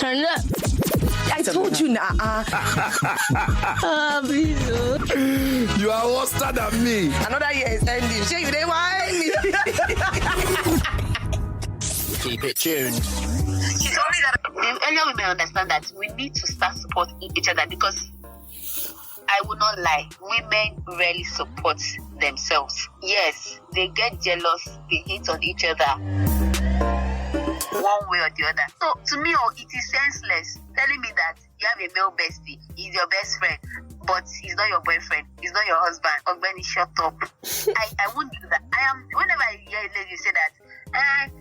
Turn it up. I told you now. You are worse than me. Another year is ending. Sure, you didn't whine me. Keep it tuned. She told me that the earlier we may understand that we need to start supporting each other, because I will not lie, women rarely support themselves. Yes, they get jealous, they hate on each other one way or the other. So to me, it is senseless telling me that you have a male bestie, he's your best friend, but he's not your boyfriend, he's not your husband. Ogbeni, shut up. I won't do that. Whenever I hear a lady say that, I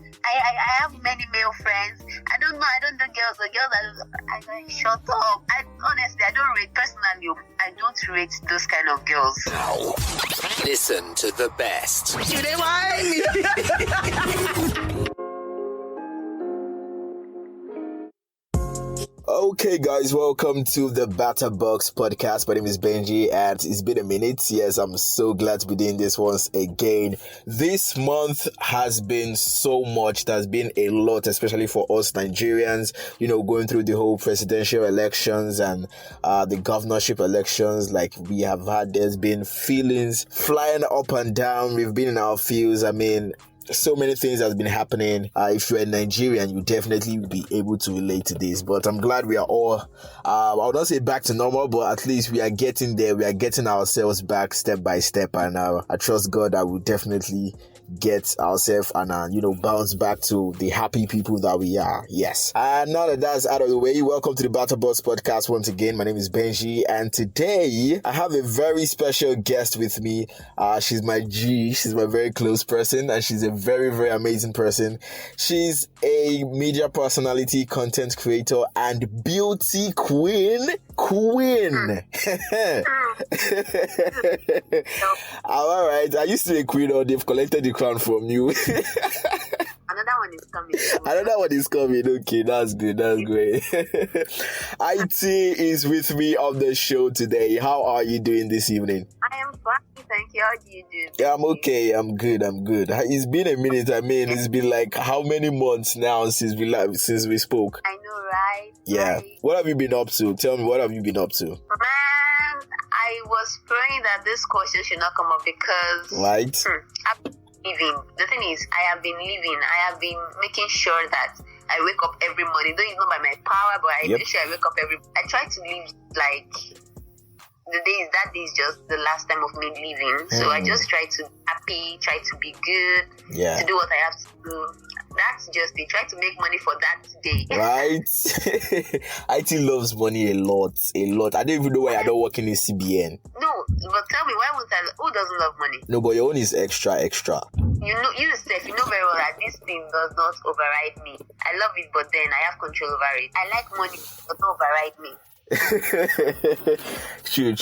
have many male friends, I don't know girls, or girls I like, shut up. Honestly, I don't rate, personally, I don't rate those kind of girls. Listen to the best. You didn't whine me. Okay, guys, welcome to the Batter Box podcast. My name is Benji, and it's been a minute. Yes, I'm so glad to be doing this once again. This month has been so much. There's been a lot, especially for us Nigerians, going through the whole presidential elections and the governorship elections. Like we have had, there's been feelings flying up and down. We've been in our fields. So many things has been happening. If you're a Nigerian, you definitely will be able to relate to this. But I'm glad we are all, I would not say back to normal, but at least we are getting there. We are getting ourselves back step by step. And I trust God that we'll definitely get ourselves and, bounce back to the happy people that we are. Yes. And now that that's out of the way, welcome to the Battle Boss podcast once again. My name is Benji, and today I have a very special guest with me. She's my G. She's my very close person, and she's a very, very amazing person. She's a media personality, content creator, and beauty queen. All right. Are you still a queen, or they've collected the crown from you? Another one is coming. Another one is coming. Okay, that's good. That's great. IT is with me on the show today. How are you doing this evening? I am fine, thank you. How do you do? Yeah, I'm okay. I'm good. It's been a minute. It's been like how many months now since we spoke? I know, right? Yeah. Right. What have you been up to? Tell me, what have you been up to? Man, I was praying that this question should not come up because Right. I've been living. The thing is, I have been living. I have been making sure that I wake up every morning. Though it's not by my power, but I make sure I wake up I try to live like that day is just the last time of me living. So I just try to be happy, try to be good, to do what I have to do. That's just it. Try to make money for that day. Right? IT loves money a lot. I don't even know why I don't work in a CBN. No, but tell me, why won't I? Who doesn't love money? No, but your own is extra. You know very well that this thing does not override me. I love it, but then I have control over it. I like money, but not override me. True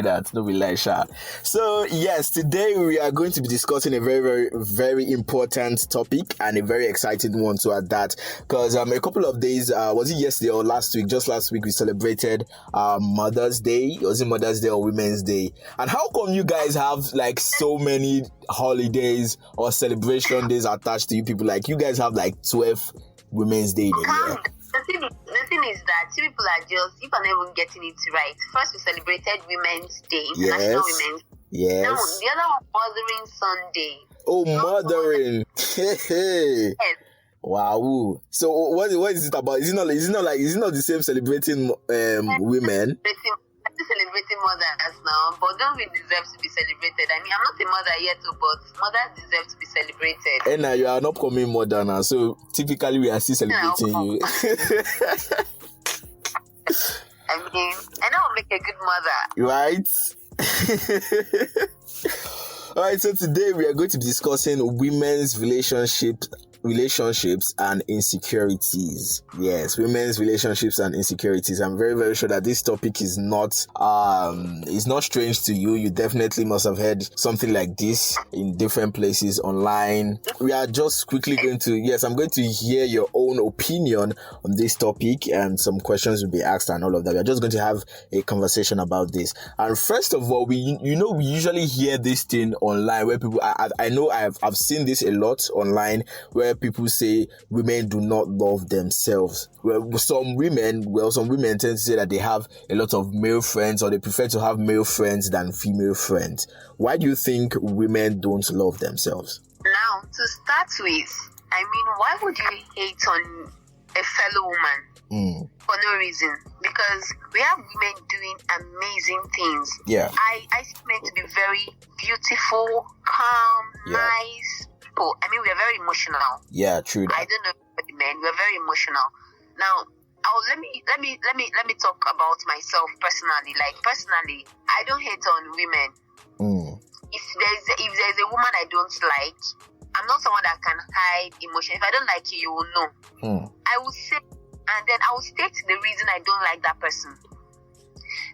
that. No be like that. So yes, today we are going to be discussing a very, very, very important topic, and a very exciting one too at that, because a couple of days, was it yesterday or last week? Just last week we celebrated Mother's Day. Was it Mother's Day or Women's Day? And how come you guys have like so many holidays or celebration days attached to you people? Like you guys have like 12 Women's Day in a year. The thing is that two people are just, if I'm not even getting it right. First, we celebrated Women's Day, International Women's Day. Yes. Now, the other one, Mothering Sunday. Oh, mothering. Hey. Yes. Wow. So what is it about? Is it not the same celebrating women? Celebrating mothers now, but don't we deserve to be celebrated? I mean, I'm not a mother yet, but mothers deserve to be celebrated. And now you are an upcoming mother now, so typically we are still celebrating you. I mean, I know I'll make a good mother. Right? Alright, so today we are going to be discussing women's relationships and insecurities. Yes, women's relationships and insecurities. I'm very, very sure that this topic is not strange to you. You definitely must have heard something like this in different places online. We are just quickly I'm going to hear your own opinion on this topic, and some questions will be asked and all of that. We are just going to have a conversation about this. And first of all, we usually hear this thing online where people, I know I've seen this a lot online, where where people say women do not love themselves. Well, some women tend to say that they have a lot of male friends, or they prefer to have male friends than female friends. Why do you think women don't love themselves? Now, to start with, I mean, why would you hate on a fellow woman for no reason? Because we have women doing amazing things. Yeah. I see men to be very beautiful, calm, nice people. I mean, we are very emotional. Yeah, true. I don't know about the men. We're very emotional. Now, let me talk about myself personally. Like personally, I don't hate on women. If there's a woman I don't like, I'm not someone that can hide emotion. If I don't like you, you will know. I will say, and then I will state the reason I don't like that person.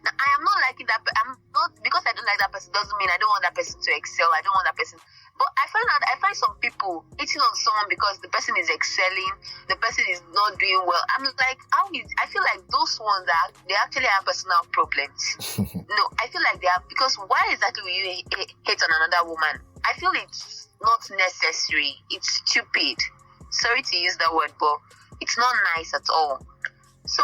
Now, I am not liking that. I'm not, because I don't like that person doesn't mean I don't want that person to excel. I don't want that person. But I find some people hitting on someone because the person is excelling, the person is not doing well. I'm like, I feel like those ones they actually have personal problems. No, I feel like they have, because why exactly will you hate on another woman? I feel it's not necessary. It's stupid. Sorry to use that word, but it's not nice at all. So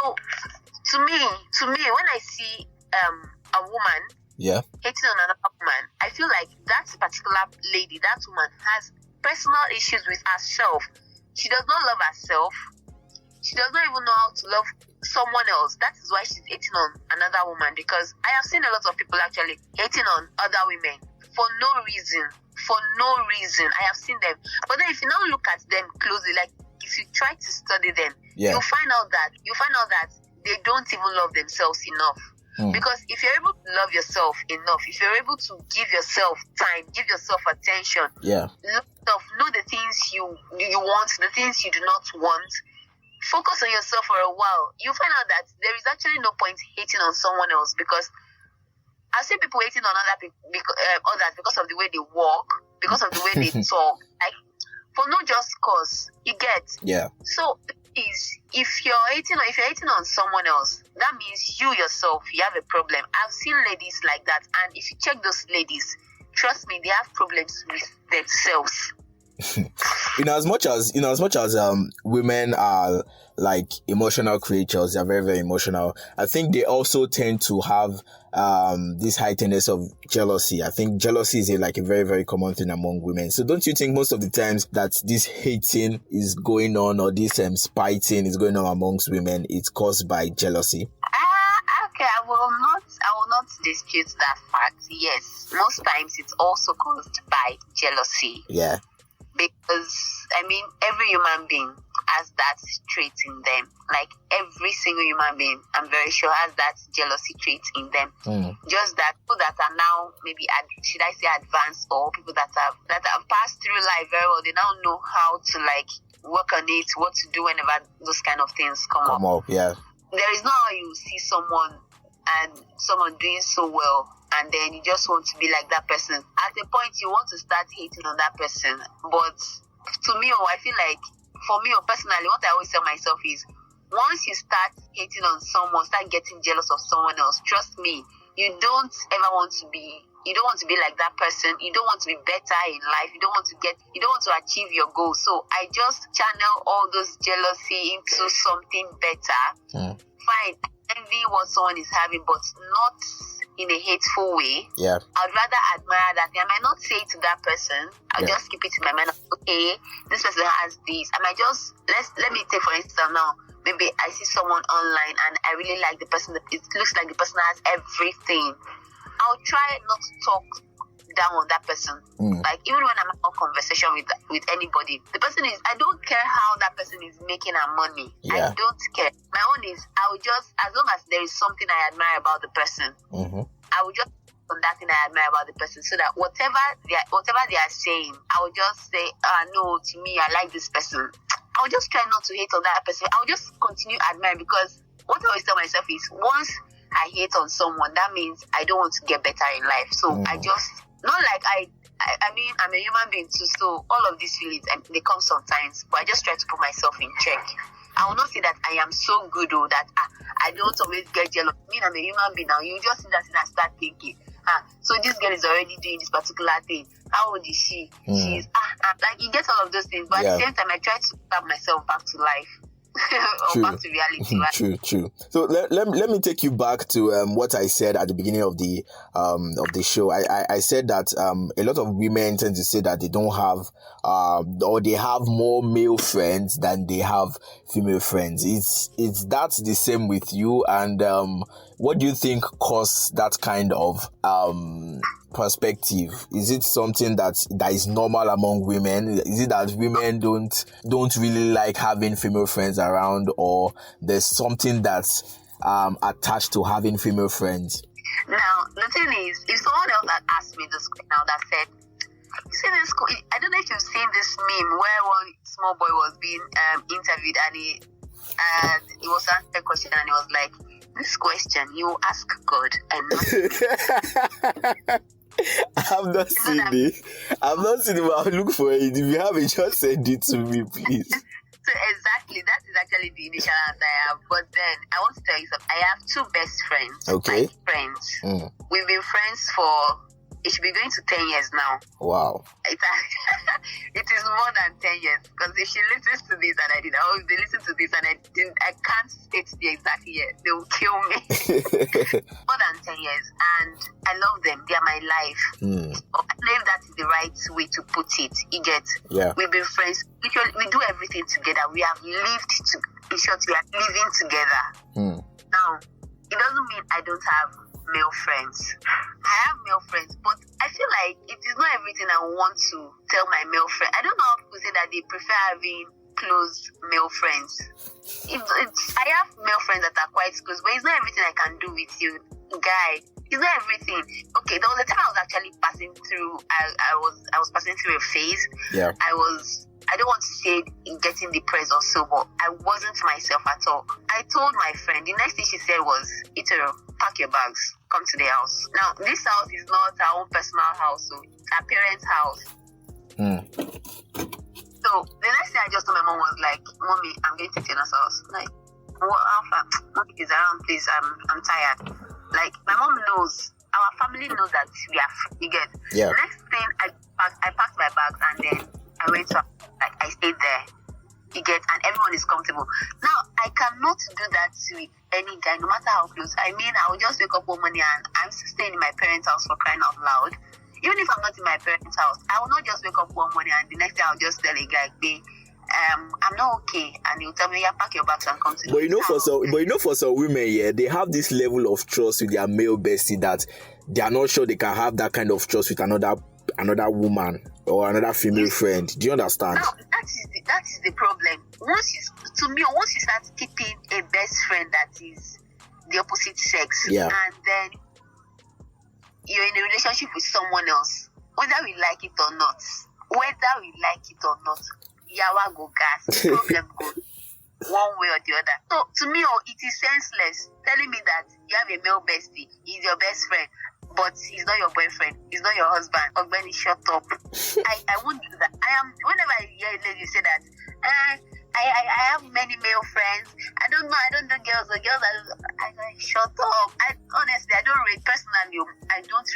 to me, when I see a woman hating on another woman, I feel like that particular lady, that woman, has personal issues with herself. She does not love herself. She does not even know how to love someone else. That is why she's hating on another woman. Because I have seen a lot of people actually hating on other women for no reason. I have seen them. But then if you now look at them closely, like if you try to study them, you'll find out that they don't even love themselves enough. Because if you're able to love yourself enough, if you're able to give yourself time, give yourself attention, know the things you want, the things you do not want, focus on yourself for a while, you'll find out that there is actually no point hating on someone else. Because I see people hating on others because of the way they walk, because of the way they talk, like for no just cause. You get? Yeah. So if you're hating on someone else, that means you yourself, you have a problem. I've seen ladies like that, and if you check those ladies, trust me, they have problems with themselves. As much as women are like emotional creatures, they're very, very emotional. I think they also tend to have this heightenedness of jealousy. I think jealousy is a very, very common thing among women. So don't you think most of the times that this hating is going on, or this spiting is going on amongst women, it's caused by jealousy? Okay, I will not dispute that fact. Yes, most times it's also caused by jealousy. Yeah. Because, I mean, every human being has that trait in them. Like, every single human being, I'm very sure, has that jealousy trait in them. Just that people that are now, maybe, should I say advanced, or people that have passed through life very well, they now know how to, like, work on it, what to do whenever those kind of things come up. Yeah. There is no how you see someone doing so well, and then you just want to be like that person. At a point, you want to start hating on that person. But to me, I feel like, for me personally, what I always tell myself is, once you start hating on someone, start getting jealous of someone else, trust me, you don't want to be like that person. You don't want to be better in life. You don't want to achieve your goals. So I just channel all those jealousy into something better. Fine, envy what someone is having, but not in a hateful way. Yeah. I'd rather admire that. I might not say it to that person. I'll just keep it in my mind. Okay, this person has this. I might just let me take for instance now. Maybe I see someone online and I really like the person. It looks like the person has everything. I'll try not to talk down on that person. Like, even when I'm in a conversation with anybody, the person is, I don't care how that person is making her money. I don't care. My own is, I will just, as long as there is something I admire about the person, I will just on that thing I admire about the person, so that whatever they are saying, I will just say, no, to me, I like this person. I will just try not to hate on that person. I will just continue admiring, because what I always tell myself is, once I hate on someone, that means I don't want to get better in life. So I just, not like I mean, I'm a human being too, so all of these feelings, they come sometimes, but I just try to put myself in check. I will not say that I am so good, that I don't always get jealous. I mean, I'm a human being now. You just see that and I start thinking, so this girl is already doing this particular thing. How old is she? She's like you get all of those things, but at the same time I try to grab myself back to life. Or back to reality. Right? True. So let me take you back to what I said at the beginning of the show. I said that a lot of women tend to say that they don't have or they have more male friends than they have female friends. It's that's the same with you, and what do you think caused that kind of perspective? Is it something that is normal among women? Is it that women don't really like having female friends around, or there's something that's attached to having female friends? Now the thing is, if someone else had asked me this now that said, you see this, I don't know if you've seen this meme where one small boy was being interviewed and he was answering a question and he was like, this question you ask God and not I've not seen it. I've not seen it, but I'll look for it. If you have it, just send it to me, please. So exactly, that is actually the initial answer I have. But then I want to tell you something. I have two best friends. Okay. My friends. We've been friends for, it should be going to 10 years now. Wow. It is more than 10 years. Because if she listens to this and I did, or if they listen to this and I can't state the exact year, they will kill me. More than 10 years. And I love them. They are my life. I believe that is the right way to put it. You get? Yeah. We've been friends. We do everything together. We have lived in short, we are living together. Now, it doesn't mean I don't have male friends. I have male friends, but I feel like it is not everything I want to tell my male friend. I don't know how people say that they prefer having close male friends. I have male friends that are quite close, but it's not everything I can do with you, guy. It's not everything. Okay, there was a time I was actually passing through. I was passing through a phase. Yeah. I don't want to say getting depressed or so, but I wasn't myself at all. I told my friend, the next thing she said was, Itero, pack your bags, come to the house. Now, this house is not our own personal house, so it's our parents' house. So, the next thing I just told my mom was like, Mommy, I'm going to Tina's house. Like, what, Alpha? Mommy is around, please, I'm tired. Like, my mom knows, our family knows that we are free, you get. Yeah. Next thing, I packed my bags and then I went to, like, I stayed there, you get, and everyone is comfortable. Now, I cannot do that with any guy, no matter how close. I mean, I will just wake up one morning and I'm staying in my parents' house for crying out loud. Even if I'm not in my parents' house, I will not just wake up one morning and the next day I'll just tell a guy, hey, I'm not okay, and he'll tell me, yeah, pack your bags and come to But for some women, yeah, they have this level of trust with their male bestie that they are not sure they can have that kind of trust with another woman or another female friend. Do you understand? Now, that is the problem. Once you start keeping a best friend that is the opposite sex, yeah, and then you're in a relationship with someone else, whether we like it or not, yawa go gas, problem goes one way or the other. So to me, it is senseless telling me that you have a male bestie, he's your best friend, but he's not your boyfriend, he's not your husband. Ogbeni, shut up. I won't do that. Whenever I hear a lady say that, I have many male friends, I don't know girls, I like, shut up. Honestly, I don't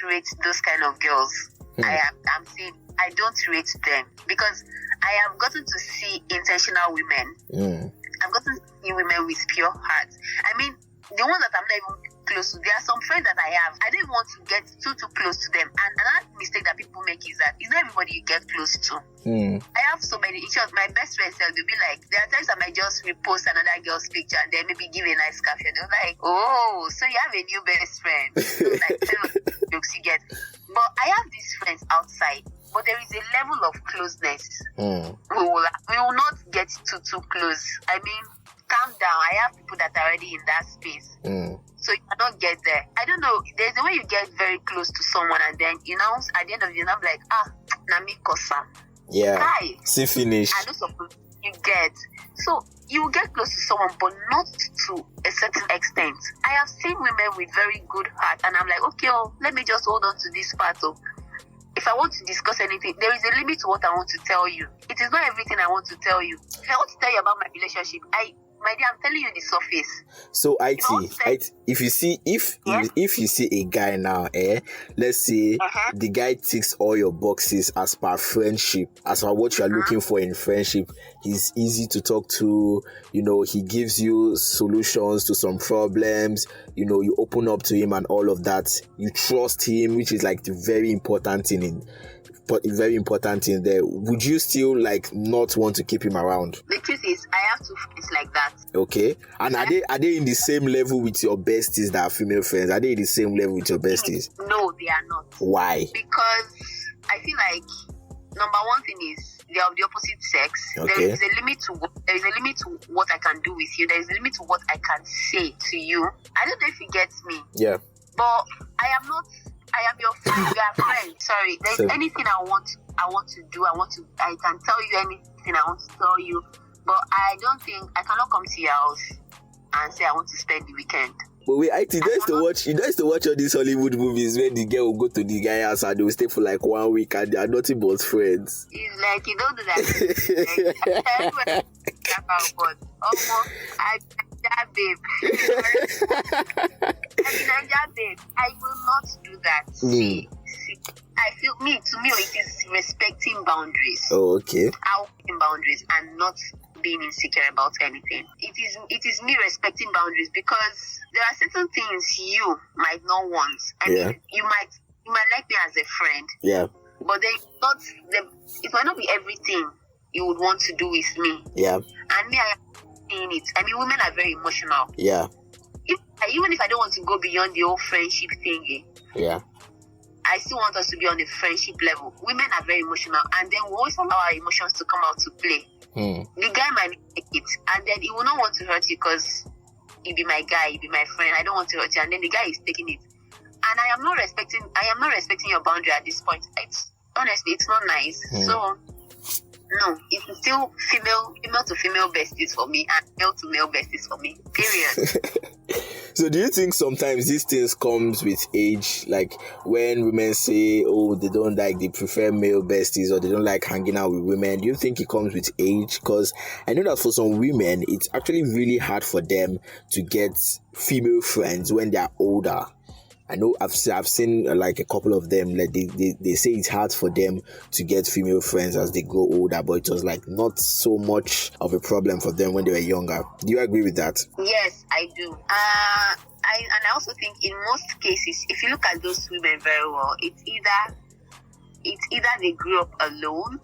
rate those kind of girls. I'm saying I don't rate them because I have gotten to see intentional women. I've gotten to see women with pure hearts. I mean, the ones that I'm not even close to, there are some friends that I have. I don't want to get too close to them. And another mistake that people make is that it's not everybody you get close to. I have so many. In short, my best friends, they'll be like, there are times I might just repost another girl's picture and then maybe give a nice caption. They're like, oh, so you have a new best friend. So like, jokes you get. But I have these friends outside. But there is a level of closeness. We will not get too close. I mean, calm down. I have people that are already in that space. So you cannot get there. I don't know. There's a way you get very close to someone and then, at the end of the day, I'm like, Nami Kosa. Yeah. Guy. See finish. I know something you get. So you will get close to someone, but not to a certain extent. I have seen women with very good heart and I'm like, okay, let me just hold on to this part of. If I want to discuss anything, there is a limit to what I want to tell you. It is not everything I want to tell you. If I want to tell you about my relationship, My dear, I'm telling you the surface. So if you see a guy now, let's say the guy ticks all your boxes as per friendship, as per what you are looking for in friendship. He's easy to talk to, he gives you solutions to some problems, you open up to him and all of that. You trust him, which is like the very important thing there. Would you still not want to keep him around? The truth is, I have two friends like that. Okay. And are they in the same level with your besties that are female friends? Are they in the same level with your besties? No, they are not. Why? Because I feel like number one thing is they are of the opposite sex. Okay. There is a limit to what I can do with you. There is a limit to what I can say to you. I don't know if you get me. Yeah. But I am your friend. We are friends. Sorry. There's anything I want to do. I can tell you anything I want to tell you. But I don't think I cannot come to your house and say I want to spend the weekend. But wait, you guys to watch all these Hollywood movies where the girl will go to the guy house and they will stay for 1 week and they are nothing but friends. It's like you don't do that. Babe. I will not do that. See, I feel to me it is respecting boundaries. Oh, okay. Respecting boundaries and not being insecure about anything. It is me respecting boundaries because there are certain things you might not want. I mean, you might like me as a friend. Yeah. But it might not be everything you would want to do with me. Yeah. And me, I am seeing it. I mean, women are very emotional. Yeah. Even if I don't want to go beyond the whole friendship thingy. Yeah. I still want us to be on the friendship level. Women are very emotional, and then we always allow our emotions to come out to play. The guy might take it, and then he will not want to hurt you because he be my guy, he be my friend. I don't want to hurt you, and then the guy is taking it, and I am not respecting your boundary at this point. Honestly, it's not nice. So no, it's still female to female besties for me, and male to male besties for me. Period. So do you think sometimes these things comes with age? Like when women say, they prefer male besties or they don't like hanging out with women. Do you think it comes with age? Because I know that for some women, it's actually really hard for them to get female friends when they are older. I know I've seen a couple of them, they say it's hard for them to get female friends as they grow older, but it was not so much of a problem for them when they were younger. Do you agree with that? Yes, I do. I also think in most cases, if you look at those women very well, it's either they grew up alone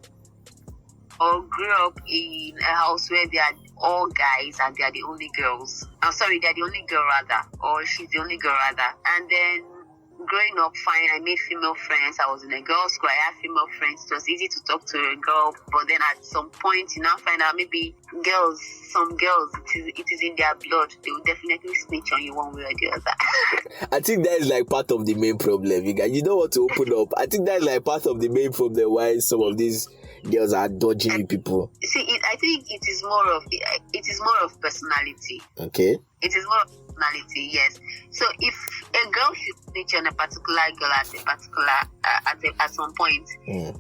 or grew up in a house where they are all guys and they are the only girls. They are the only girl rather, or she's the only girl rather. And then growing up, fine, I made female friends. I was in a girls' school. I had female friends. It was easy to talk to a girl. But then at some point, you now find out maybe some girls, it is in their blood. They will definitely snitch on you one way or the other. I think that is part of the main problem. You don't want to open up. I think that is part of the main problem why some of these girls are dodging people. See, I think it is more of personality. Okay. It is more of personality, yes. So if a girl should snitch on a particular girl at some point,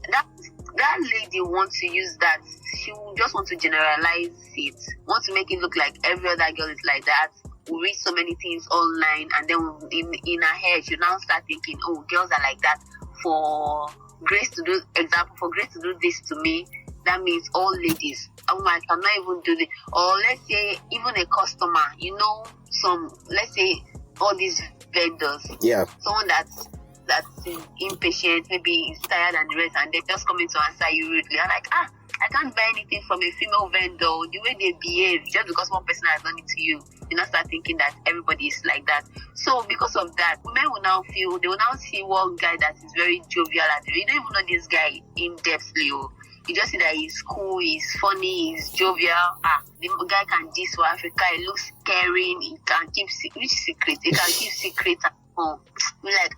that lady wants to use that. She will just want to generalize it. Want to make it look like every other girl is like that. We read so many things online, and then in her head, she now start thinking, girls are like that. For Grace to do this to me, that means all ladies. I cannot even do this. Or let's say even a customer, let's say all these vendors. Yeah. Someone that's impatient, maybe is tired and the rest, and they're just coming to answer you rudely. I'm like, I can't buy anything from a female vendor. The way they behave, just because one person has done it to you, you now start thinking that everybody is like that. So because of that, women will now see one guy that is very jovial. You don't even know this guy in depthly. You just see that he's cool, he's funny, he's jovial. The guy can diss for Africa. He looks caring. He can keep secrets. He can keep secrets at home. We're like,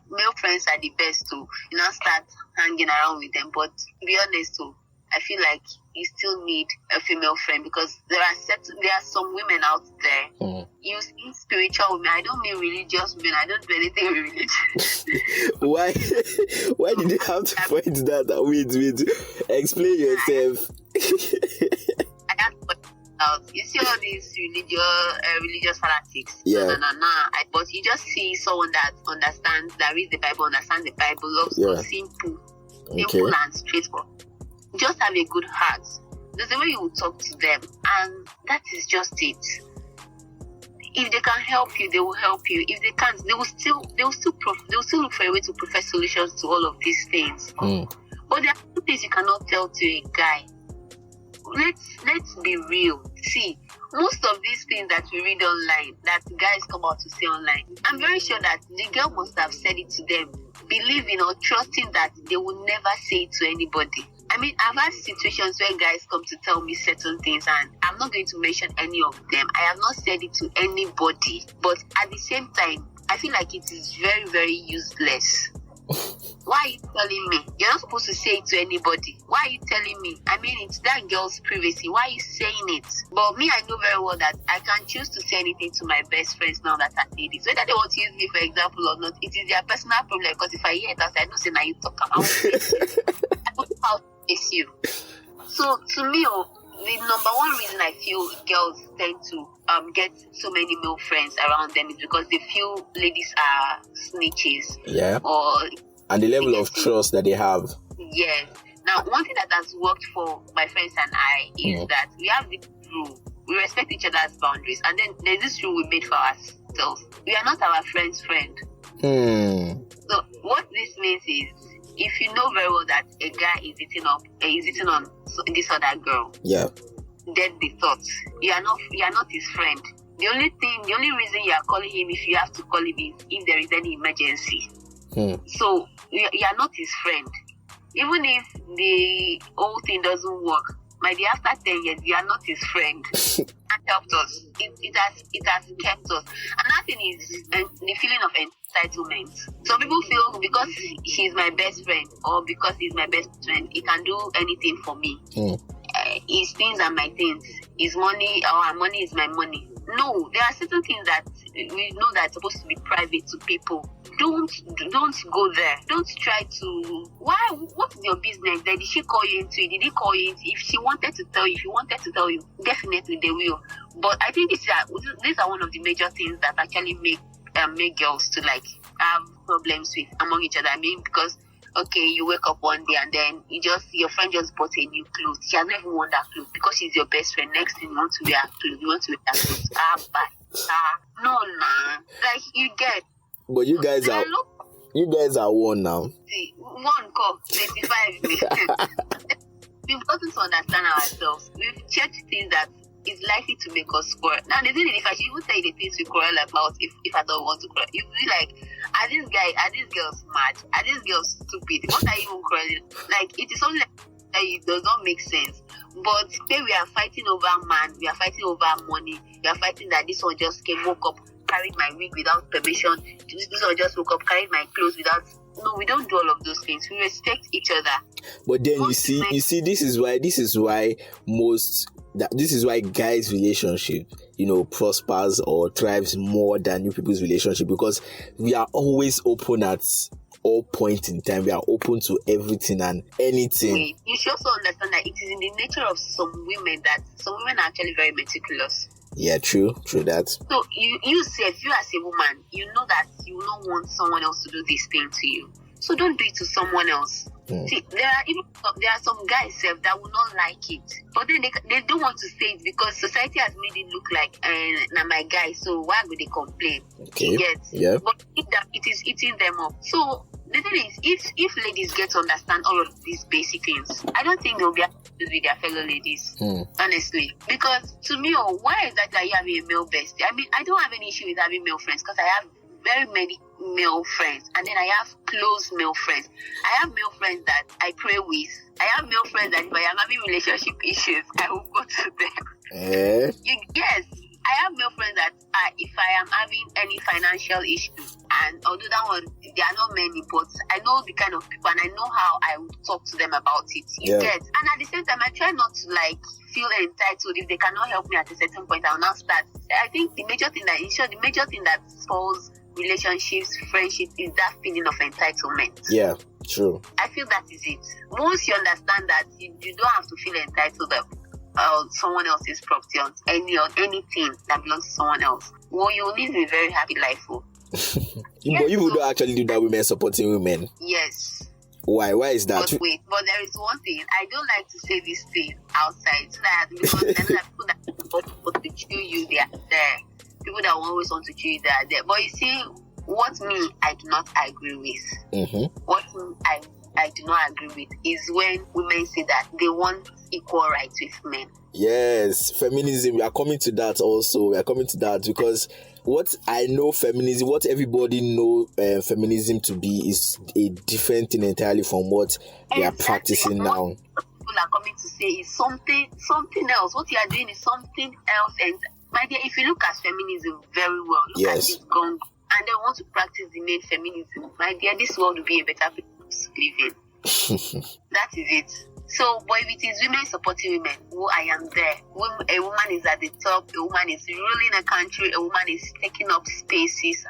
male friends are the best too. You know, start hanging around with them. But to be honest too, I feel like you still need a female friend because there are some women out there. You see spiritual women. I don't mean religious women. I don't do anything with religion. Why did you have to point that? Wait. Explain yourself. out. You see all these religious fanatics. Yeah. No. But you just see someone that understands, that reads the Bible, understands the Bible, loves God, simple and straightforward. Just have a good heart. There's the way you will talk to them, and that is just it. If they can help you, they will help you. If they can't, they will still look for a way to provide solutions to all of these things. But there are two things you cannot tell to a guy. Let's be real. See, most of these things that we read online, that guys come out to say online, I'm very sure that the girl must have said it to them, believing or trusting that they will never say it to anybody. I mean, I've had situations where guys come to tell me certain things, and I'm not going to mention any of them. I have not said it to anybody, but at the same time, I feel like it is very, very useless. Why are you telling me? You're not supposed to say it to anybody. Why are you telling me? I mean, it's that girl's privacy. Why are you saying it? But me, I know very well that I can choose to say anything to my best friends now that I did it. Whether they want to use me, for example, or not, it is their personal problem. Because if I hear it, I know say now you talk about it. I don't know how to face you. So to me, the number one reason I feel girls tend to get so many male friends around them is because they feel ladies are snitches. Yeah. And the level of trust that they have. Yes. Now, one thing that has worked for my friends and I is that we have this rule. We respect each other's boundaries. And then there's this rule we made for ourselves. We are not our friend's friend. So what this means is, if you know very well that a guy is eating on this other girl, then the thought you are not his friend. The only reason you are calling him, if you have to call him, is if there is any emergency. So you are not his friend. Even if the whole thing doesn't work, maybe after 10 years, you are not his friend. And helped us. It has kept us. Another thing is the feeling of entitlement. Some people feel because he's my best friend, or because he's my best friend, he can do anything for me. His things are my things. His money, our money is my money. No, there are certain things that we know that are supposed to be private to people. Don't go there. Don't try to. Why? What is your business? Did she call you into it? Did he call you into it? If she wanted to tell you, if he wanted to tell you, definitely they will. But I think these are one of the major things that actually make girls to like have problems with among each other. I mean, because okay, you wake up one day and then your friend just bought a new clothes. She has never worn that clothes because she's your best friend. Next thing you want to wear clothes, you want to wear that clothes. Bye. No, nah. Like you get. But you guys are one now. See, one call 25. We've gotten to understand ourselves. We've checked things that is likely to make us quarrel. Now, the thing is, if I should even tell you the things we quarrel about, if I don't want to quarrel, you'll be like, are these girls mad? Are these girls stupid? What are you even quarreling? Like, it is something that it does not make sense. But today we are fighting over man, we are fighting over money, we are fighting that this one just woke up, carried my wig without permission, this one just woke up, carried my clothes without. No, we don't do all of those things. We respect each other. But then you see, this is why guys' relationship, prospers or thrives more than you people's relationship, because we are always open at all points in time. We are open to everything and anything. You should also understand that it is in the nature of some women that some women are actually very meticulous. Yeah, true that. So you say, if you as a woman, you know that you don't want someone else to do this thing to you. So don't do it to someone else. See, there are some guys that will not like it, but then they don't want to say it because society has made it look like now my guy. So why would they complain? Okay. Yeah. But it is eating them up. So the thing is, if ladies get to understand all of these basic things, I don't think they'll be able to with their fellow ladies. Honestly, because to me, why is that you having a male bestie? I mean, I don't have any issue with having male friends because I have very many male friends, and then I have close male friends. I have male friends that I pray with. I have male friends that if I am having relationship issues, I will go to them. Yes, I have male friends that if I am having any financial issues, and although that one, there are not many, but I know the kind of people and I know how I would talk to them about it. You get, and at the same time, I try not to feel entitled. If they cannot help me at a certain point, I will now start. I think the major thing that spoils relationships, friendships, is that feeling of entitlement. Yeah, true. I feel that is it. Once you understand that you don't have to feel entitled, someone else's property on anything that belongs to someone else, well, you will live a very happy life. But you don't actually do that, women supporting women. Yes. Why is that? But there is one thing. I don't like to say this thing outside, so that because I know that people that want to chew you, they are there. People that always want to chew you, they are there. But you see, what I do not agree with. What I do not agree with is when women say that they want equal rights with men. Yes, feminism. We are coming to that also. We are coming to that because what I know feminism, what everybody know feminism to be is a different thing entirely from what they are practicing now. What people are coming to say is something else. What you are doing is something else. And my dear, if you look at feminism very well, look at this gone, and they want to practice the main feminism, my dear, this world will be a better place to live in. That is it. So, but if it is women supporting women, I am there. A woman is at the top, a woman is ruling a country, a woman is taking up spaces.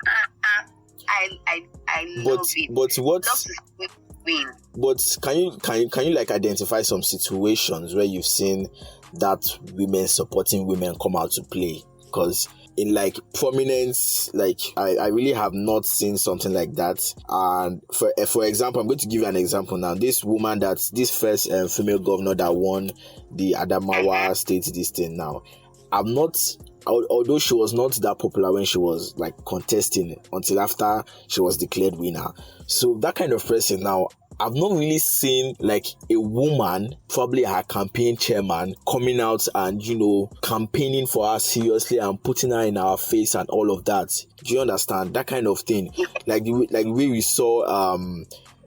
I love it. But what? Love to see win. But can you like identify some situations where you've seen that women supporting women come out to play? Because in like prominence, like I really have not seen something like that. And for example, I'm going to give you an example now. This first female governor that won the Adamawa state, this thing now, although she was not that popular when she was like contesting until after she was declared winner. So that kind of person now, I've not really seen like a woman, probably her campaign chairman, coming out and, campaigning for her seriously and putting her in our face and all of that. Do you understand? That kind of thing. Like the way we saw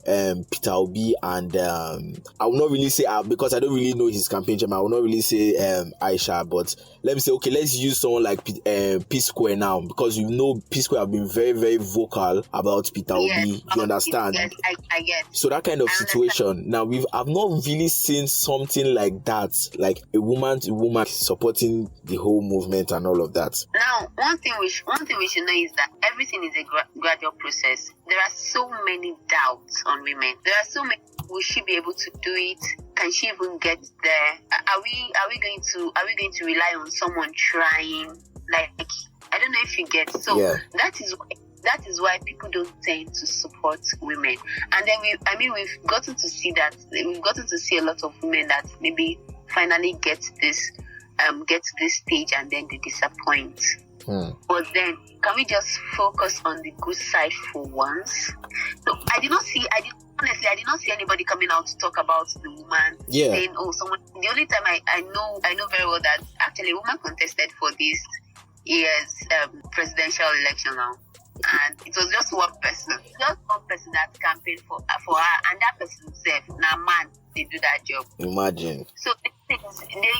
Peter Obi and I will not really say because I don't really know his campaign chairman, I will not really say Aisha, but let me say, okay, let's use someone like P Square now, because P Square have been very, very vocal about Peter Obi. You understand? Yes, I get. So that kind of situation. Now I've not really seen something like that, like a woman to woman supporting the whole movement and all of that. Now, one thing we should know is that everything is a gradual process. There are so many doubts on women. There are so many. Will she be able to do it? Can she even get there? Are we going to rely on someone trying? Like, I don't know if you get. So that is why people don't tend to support women. And then we've gotten to see a lot of women that maybe finally get to this stage and then they disappoint. But then, can we just focus on the good side for once? So I did not see anybody coming out to talk about the woman saying, someone. The only time I know very well that actually a woman contested for this year's presidential election now, and it was just one person that campaigned for her, and that person said, "Now, man, they do that job." Imagine. So you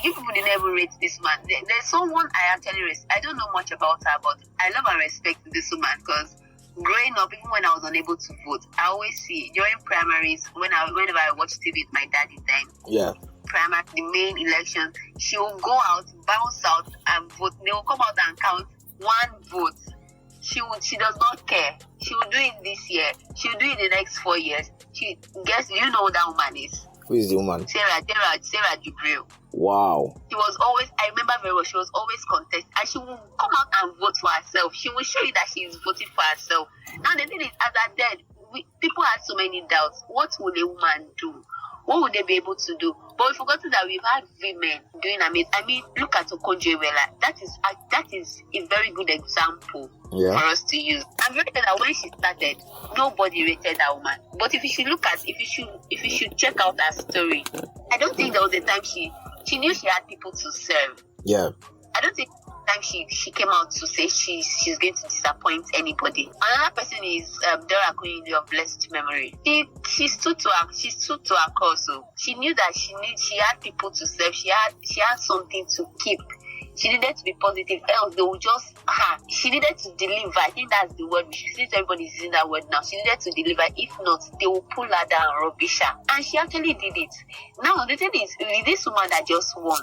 people didn't ever rate this man. There's someone I don't know much about her, but I love and respect this woman because growing up, even when I was unable to vote, I always see during primaries whenever I watch TV with my daddy then. Primary, the main election, she will go out, bounce out, and vote. They will come out and count one vote. She does not care. She will do it this year. She will do it the next 4 years. You know who that woman is? Who is the woman? Sarah Jibril. Wow. She was always, I remember very well, she was always contested. And she will come out and vote for herself. She will show you that she is voting for herself. Now the thing is, as I said, people had so many doubts. What will a woman do? What would they be able to do? But we've forgotten that we've had women doing amazing. I mean, look at Okonjo-Iweala. That is a very good example for us to use. I'm very sure that when she started, nobody rated that woman. But if you should check out her story, I don't think there was a time she knew she had people to serve. Yeah. I don't think time she came out to say she's going to disappoint anybody. Another person is Dora Queen of blessed memory. She stood to her cause. So she knew that she had people to serve. She had something to keep. She needed to be positive, else they would just she needed to deliver. I think that's the word. Since everybody's using that word now, she needed to deliver. If not, they will pull her down and rubbish her. And she actually did it. Now the thing is, with this woman that just won,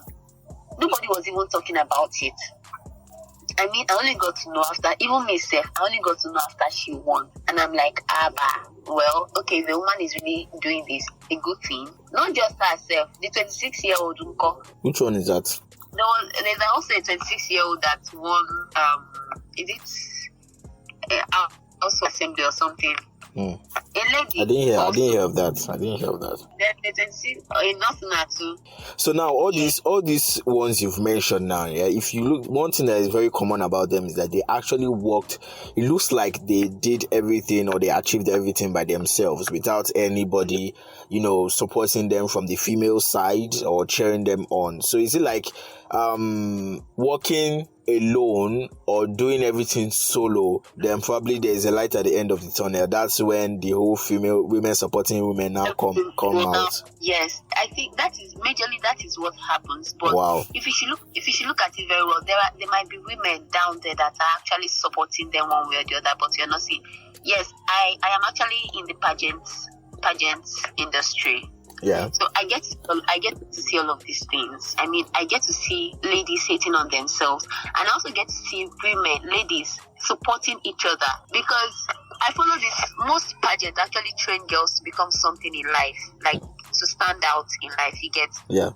nobody was even talking about it. I mean, I only got to know after, even myself, I only got to know after she won. And I'm like, well, okay, the woman is really doing this. a good thing. Not just herself, the 26-year-old Unko. Which one is that? There's also a 26-year-old that won, is it also assembly or something? A lady. I didn't hear of that. Then the 26, nothing at all. So now all these ones you've mentioned now, yeah, if you look, one thing that is very common about them is that they actually worked. It looks like they did everything or they achieved everything by themselves without anybody, supporting them from the female side or cheering them on. So is it like working alone or doing everything solo, then probably there's a light at the end of the tunnel? That's when the whole female women supporting women now come out. Yes, I think that is what happens. But wow. If you should look at it very well, there might be women down there that are actually supporting them one way or the other, but you're not seeing. Yes, I am actually in the pageants industry. Yeah. So I get to see all of these things. I mean, I get to see ladies hating on themselves, and I also get to see ladies supporting each other, because I follow this. Most pageants actually train girls to become something in life, like to stand out in life. You get. Yeah.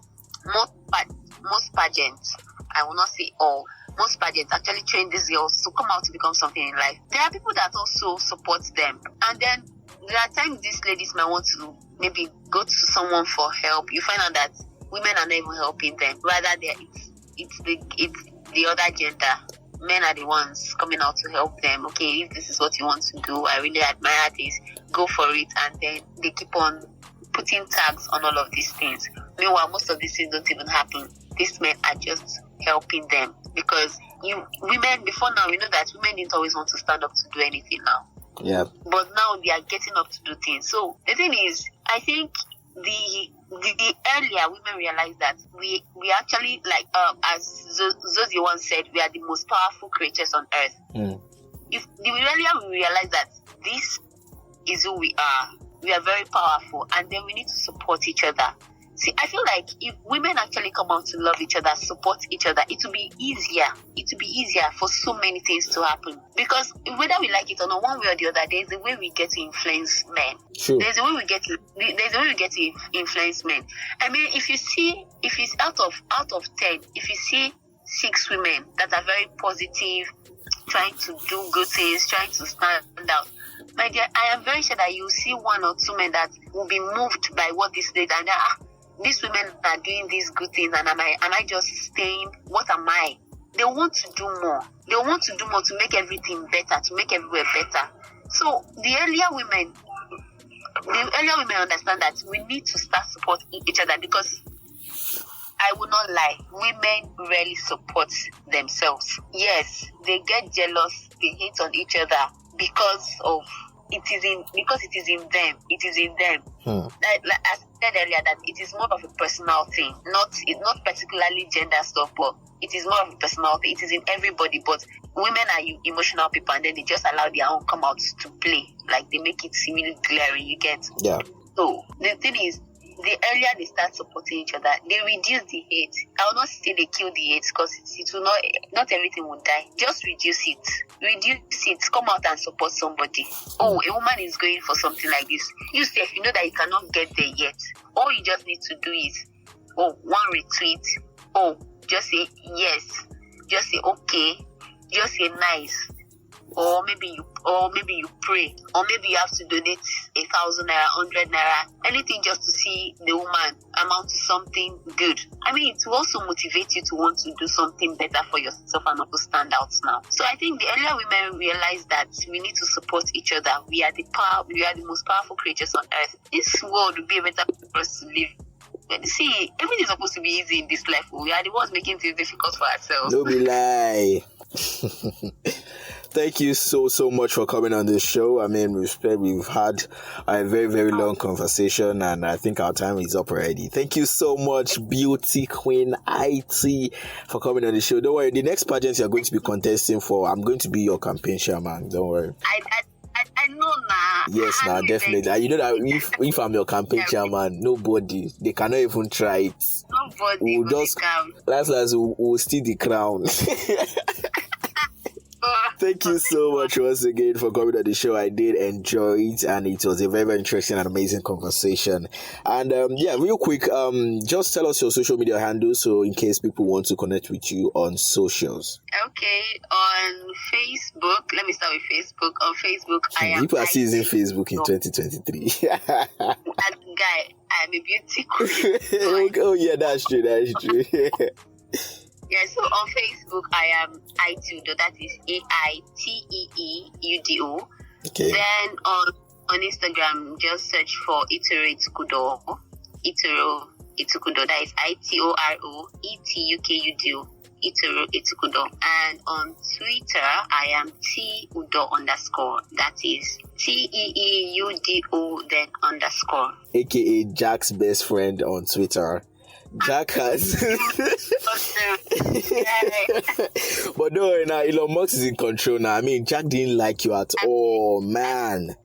Most pageants, I will not say all. Most pageants actually train these girls to come out to become something in life. There are people that also support them, and then there are times these ladies might want to maybe go to someone for help. You find out that women are not even helping them. Rather, it's the other gender. Men are the ones coming out to help them. Okay, if this is what you want to do, I really admire this. Go for it. And then they keep on putting tags on all of these things. Meanwhile, most of these things don't even happen. These men are just helping them, because women, before now, we know that women didn't always want to stand up to do anything now. Yeah. But now they are getting up to do things. So the thing is, I think the earlier women realize that we actually, like as Zosie once said, we are the most powerful creatures on earth. If the earlier we realize that this is who we are very powerful, and then we need to support each other. See, I feel like if women actually come out to love each other, support each other, it will be easier. It will be easier for so many things to happen. Because whether we like it or not, one way or the other, there's a way we get to influence men. True. There's a way we get to influence men. I mean, if it's out of 10, if you see 6 women that are very positive, trying to do good things, trying to stand out, my dear, I am very sure that you see 1 or 2 men that will be moved by what this lady, and these women are doing these good things, and am I just staying? What am I? They want to do more. They want to do more to make everything better, to make everywhere better. So the earlier women understand that we need to start supporting each other, because I will not lie, women rarely support themselves. Yes, they get jealous, they hate on each other because it is in them. It is in them. Like as I said earlier, that it is more of a personal thing. It's not particularly gender stuff, but it is more of a personal thing. It is in everybody. But women are emotional people, and then they just allow their own come out to play. Like they make it really glaring. You get. Yeah. So the thing is, the earlier they start supporting each other, they reduce the hate. I will not say they kill the hate, because it will not everything will die. Just reduce it. Reduce it. Come out and support somebody. Oh, a woman is going for something like this. You say, if you know that you cannot get there yet, all you just need to do is, one retweet. Just say yes. Just say okay. Just say nice. Or maybe you pray, or maybe you have to donate 1,000 naira, 100 naira, anything just to see the woman amount to something good. I mean, it will also motivate you to want to do something better for yourself and not to stand out now. So I think the earlier women realize that we need to support each other. We are the most powerful creatures on earth. This world will be a better place for us to live. See, everything is supposed to be easy in this life. We are the ones making things difficult for ourselves. Don't be lie. Thank you so much for coming on this show. I mean, we've had a very, very long conversation, and I think our time is up already. Thank you so much, Beauty Queen IT, for coming on the show. Don't worry, the next pageant you're going to be contesting for, I'm going to be your campaign chairman. Don't worry. I know now. Yes, now definitely. And you know that if I'm your campaign chairman, nobody, they cannot even try it. Nobody will just come. Last, we'll steal the crown. Thank you so much once again for coming on the show. I did enjoy it, and it was a very, very interesting and amazing conversation. And real quick, just tell us your social media handles, so in case people want to connect with you on socials. Okay, on Facebook, let me start with Facebook. On Facebook, I am. People are still using Facebook in 2023. Guy, I'm a beauty queen. Oh yeah, that's true. Yeah, so on Facebook, I am Aiteudo. That is AITEEUDO. Okay. Then on Instagram, just search for Itoro Itukudo. That is ITOROETUKUDO. Itoro Itukudo. And on Twitter, I am TUDO_. That is TEEUDO then _. AKA Jack's best friend on Twitter. Jack has. But don't worry now, Elon Musk is in control now. I mean, Jack didn't like you at all, man.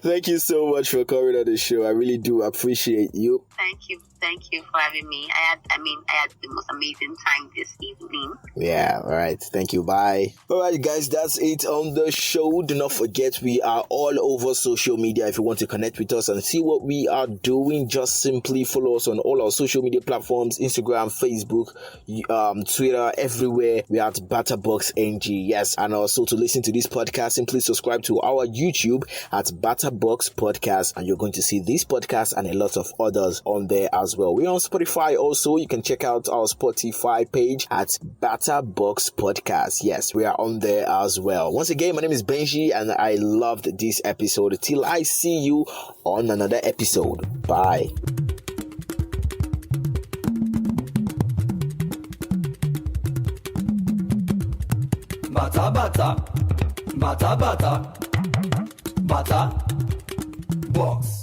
Thank you so much for coming on the show. I really do appreciate you. Thank you for having me. I had the most amazing time this evening. Yeah, all right. Thank you. Bye. All right, guys, that's it on the show. Do not forget, we are all over social media. If you want to connect with us and see what we are doing, just simply follow us on all our social media platforms: Instagram, Facebook, Twitter, everywhere. We are at BatterboxNG. Yes, and also to listen to this podcast, simply subscribe to our YouTube at Batterbox Podcast, and you're going to see this podcast and a lot of others on there as well. We're on Spotify also. You can check out our Spotify page at Batterbox Podcast. Yes, we are on there as well. Once again, my name is Benji, and I loved this episode. Till I see you on another episode. Bye. Bata box.